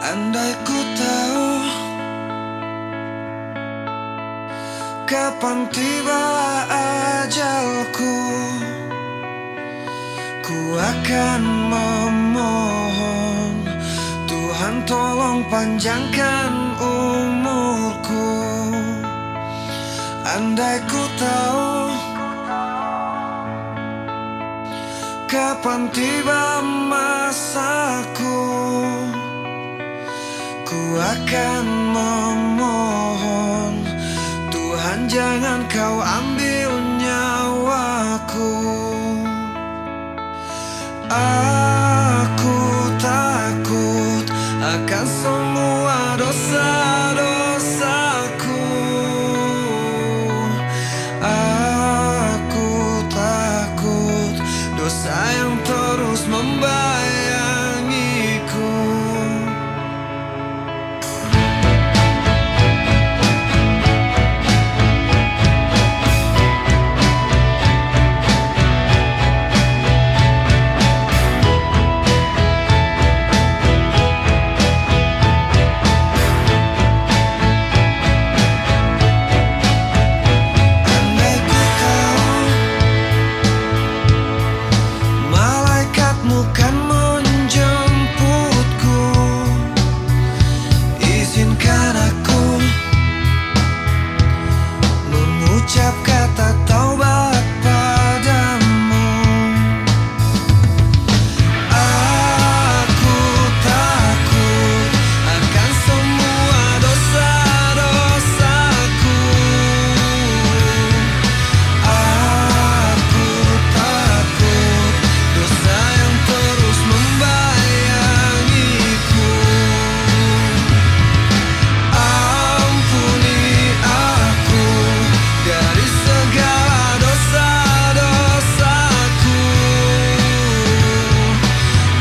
Andai ku tahu kapan tiba ajalku, ku akan memohon Tuhan tolong panjangkan umurku. Andai ku tahu kapan tiba masaku, ku akan memohon Tuhan jangan kau ambil nyawaku. Aku takut akan semua dosa-dosaku. Aku takut dosa yang terus membayangiku. Ucap kata taubat padamu. Aku takut akan semua dosa-dosaku. Aku takut dosa yang terus membayangiku. Ampuni aku dari segala dosa-dosaku.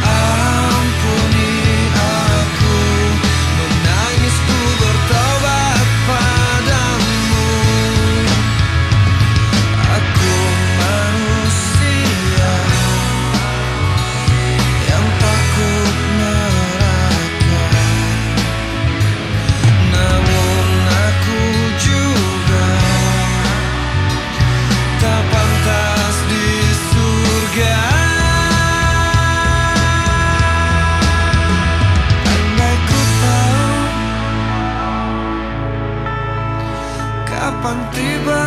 Ampuni aku, menangisku bertobat padamu. Aku manusia yang takut neraka, namun aku juga tak pantas di surga. Andai ku tahu kapan tiba